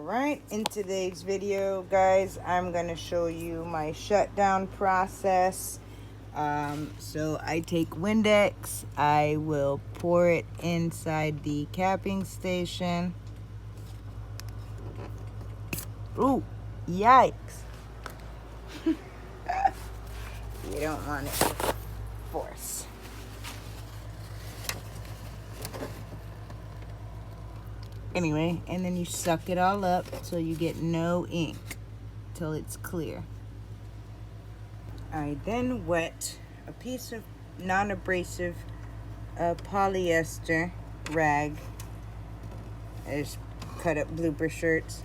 Alright, in today's video, guys, I'm going to show you my shutdown process. So I take Windex, I will pour it inside the capping station. Ooh, yikes. You don't want it to force. Anyway, and then you suck it all up till you get no ink, till it's clear. I then wet a piece of non-abrasive polyester rag. I just cut up blooper shirts,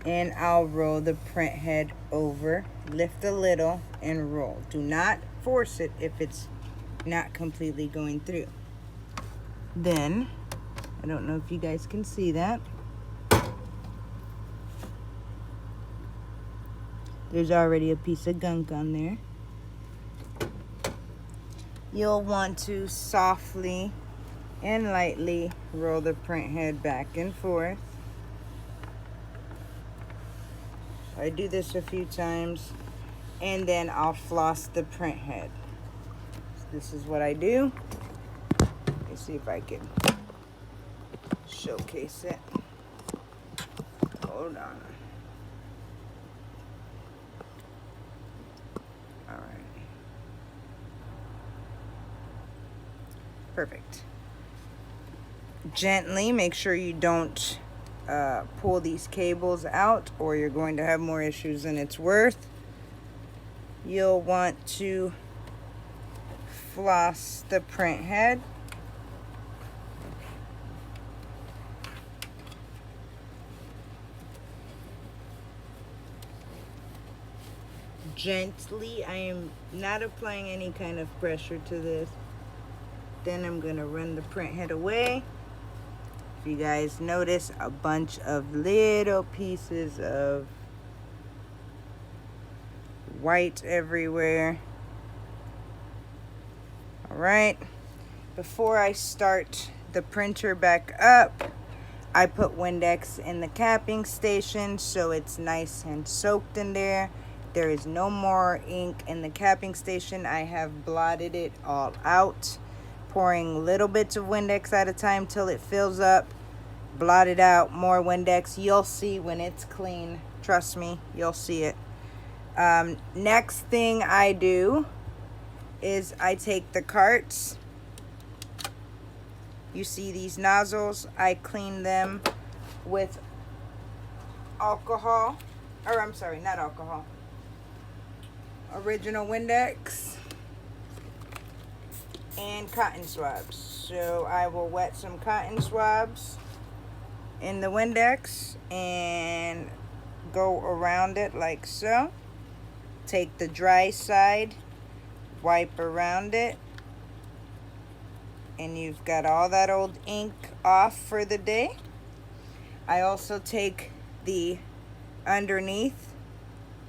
and I'll roll the print head over, lift a little, and roll. Do not force it if it's not completely going through. Then, I don't know if you guys can see that. There's already a piece of gunk on there. You'll want to softly and lightly roll the print head back and forth. I do this a few times, and then I'll floss the print head. So this is what I do. Let me see if I can showcase it. Hold on. All right. Perfect. Gently, make sure you don't pull these cables out, or you're going to have more issues than it's worth. You'll want to floss the print head. Gently. I am not applying any kind of pressure to this. Then I'm going to run the print head away. If you guys notice, a bunch of little pieces of white everywhere. Alright, before I start the printer back up, I put Windex in the capping station so it's nice and soaked in there. There is no more ink in the capping station. I have blotted it all out, pouring little bits of Windex at a time till it fills up. Blot it out, more Windex. You'll see when it's clean. Trust me, you'll see it. Next thing I do is I take the carts. You see these nozzles? I clean them with alcohol. Or I'm sorry, not alcohol. Original Windex and cotton swabs. So I will wet some cotton swabs in the Windex and go around it like so. Take the dry side, wipe around it, and you've got all that old ink off for the day. I also take the underneath,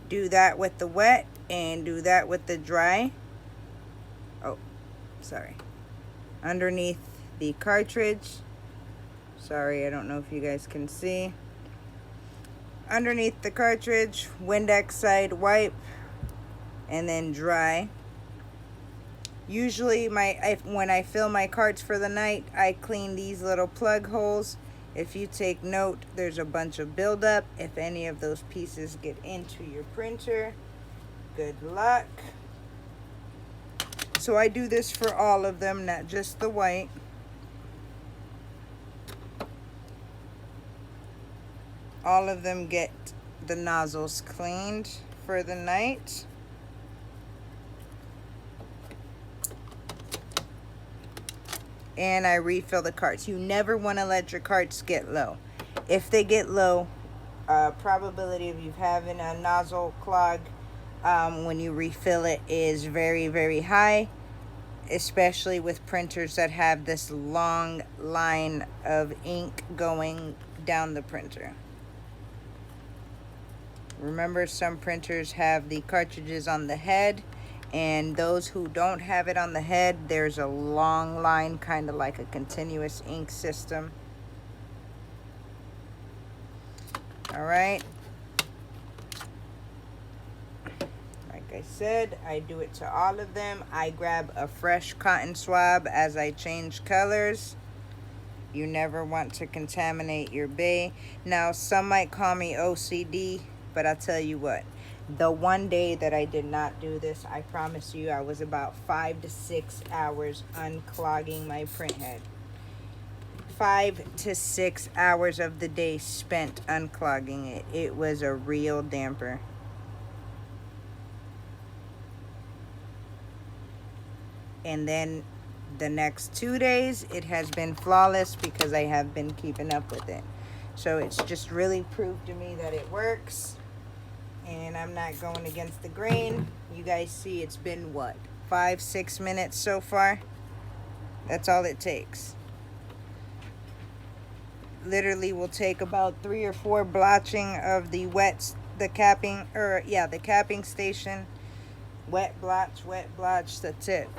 do that with the wet and do that with the dry. Oh, sorry. Underneath the cartridge. Sorry, I don't know if you guys can see. Underneath the cartridge, Windex side wipe, and then dry. Usually when I fill my carts for the night, I clean these little plug holes. If you take note, there's a bunch of buildup. If any of those pieces get into your printer, good luck. So I do this for all of them, not just the white. All of them get the nozzles cleaned for the night. And I refill the carts. You never want to let your carts get low. If they get low, probability of you having a nozzle clog when you refill it is very, very high, especially with printers that have this long line of ink going down the printer. Remember, some printers have the cartridges on the head, and those who don't have it on the head, there's a long line, kind of like a continuous ink system. All right. Like I said, I do it to all of them. I grab a fresh cotton swab as I change colors. You never want to contaminate your bay. Now, some might call me OCD, but I'll tell you what. The one day that I did not do this, I promise you, I was about 5 to 6 hours unclogging my print head. 5 to 6 hours of the day spent unclogging it. It was a real damper. And then the next 2 days, it has been flawless because I have been keeping up with it. So it's just really proved to me that it works. And I'm not going against the grain. You guys see it's been what? 5-6 minutes so far? That's all it takes. Literally will take about 3 or 4 blotching of the the capping station. Wet blotch, that's it.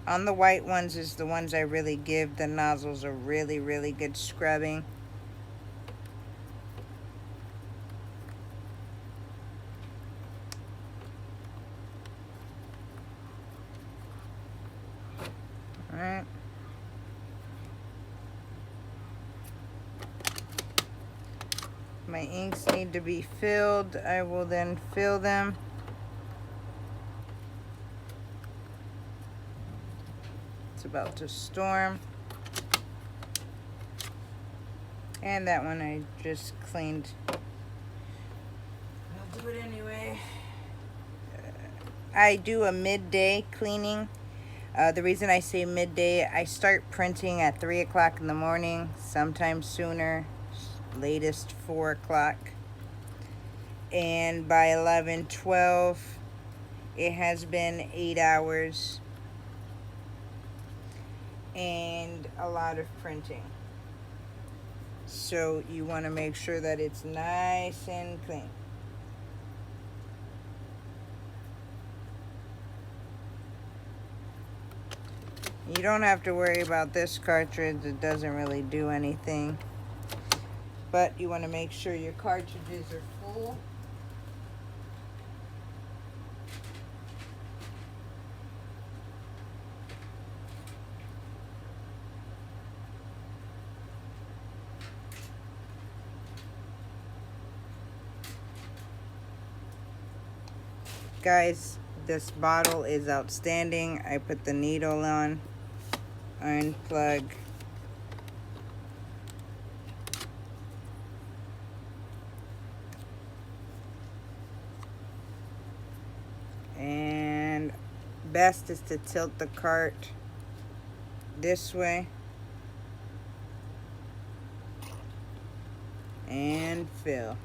On the white ones is the ones I really give the nozzles a really, really good scrubbing. All right. My inks need to be filled. I will then fill them. About to storm. And that one I just cleaned. I'll do it anyway. I do a midday cleaning. The reason I say midday, I start printing at 3 o'clock in the morning, sometimes sooner, latest 4 o'clock. And by 11-12, it has been 8 hours. And a lot of printing. So you want to make sure that it's nice and clean. You don't have to worry about this cartridge. It doesn't really do anything. But you want to make sure your cartridges are full. Guys, this bottle is outstanding. I put the needle on, unplug, and best is to tilt the cart this way and fill.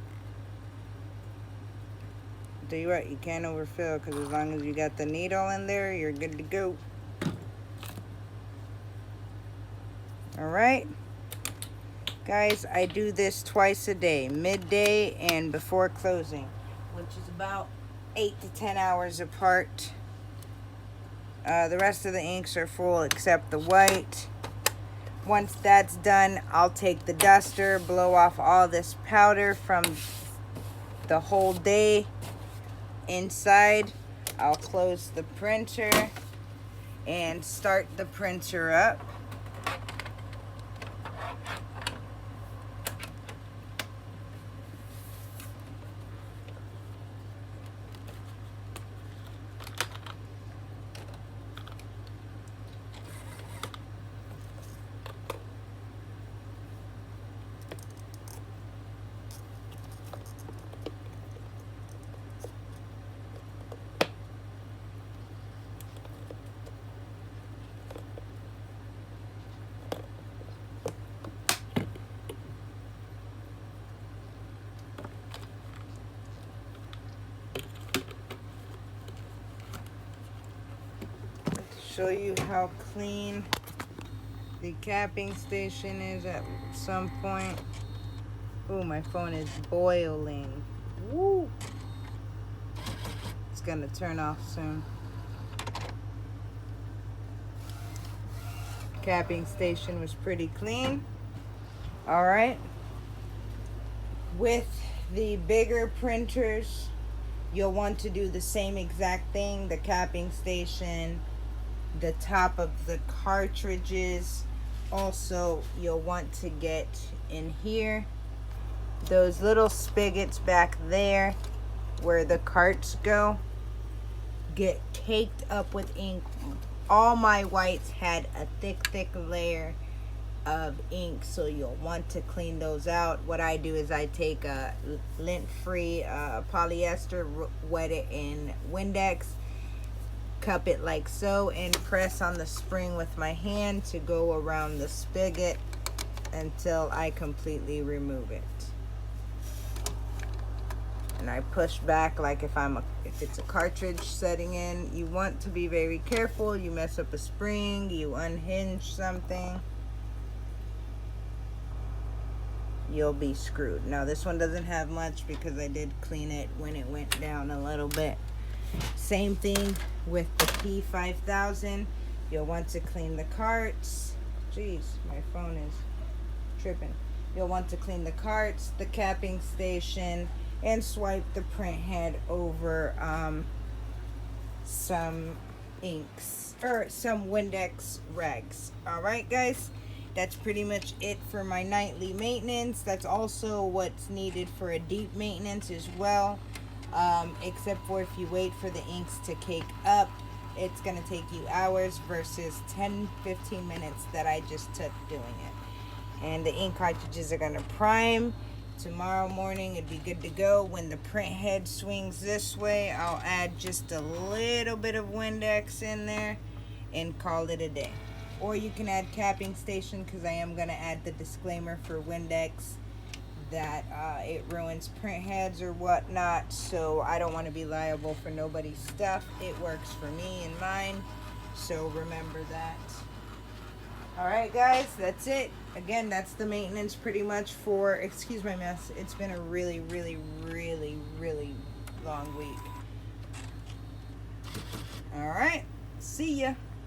Tell you what, you can't overfill because as long as you got the needle in there, you're good to go. Alright, guys, I do this twice a day, midday and before closing, which is about 8 to 10 hours apart. The rest of the inks are full except the white. Once that's done, I'll take the duster, blow off all this powder from the whole day. Inside, I'll close the printer and start the printer up. Show you how clean the capping station is at some point. Oh, my phone is boiling. Woo! It's gonna turn off soon. Capping station was pretty clean. All right. With the bigger printers, you'll want to do the same exact thing. The capping station, the top of the cartridges. Also, you'll want to get in here those little spigots back there where the carts go, get caked up with ink. All my whites had a thick layer of ink, so you'll want to clean those out. What I do is I take a lint-free polyester, wet it in Windex, cup it like so, and press on the spring with my hand to go around the spigot until I completely remove it. And I push back like if it's a cartridge setting in. You want to be very careful. You mess up a spring, you unhinge something, you'll be screwed. Now this one doesn't have much because I did clean it when it went down a little bit. Same thing with the P5000. You'll want to clean the carts. Jeez, my phone is tripping. You'll want to clean the carts, the capping station, and swipe the print head over some inks or some Windex rags. All right, guys, that's pretty much it for my nightly maintenance. That's also what's needed for a deep maintenance as well. Except for if you wait for the inks to cake up, it's going to take you hours versus 10-15 minutes that I just took doing it. And the ink cartridges are going to prime tomorrow morning. It'd be good to go. When the print head swings this way, I'll add just a little bit of Windex in there and call it a day. Or you can add capping station, because I am going to add the disclaimer for Windex that it ruins print heads or whatnot, so I don't want to be liable for nobody's stuff. It works for me and mine, so remember that. Alright guys, that's it. Again, that's the maintenance pretty much for, excuse my mess, it's been a really long week. Alright, see ya.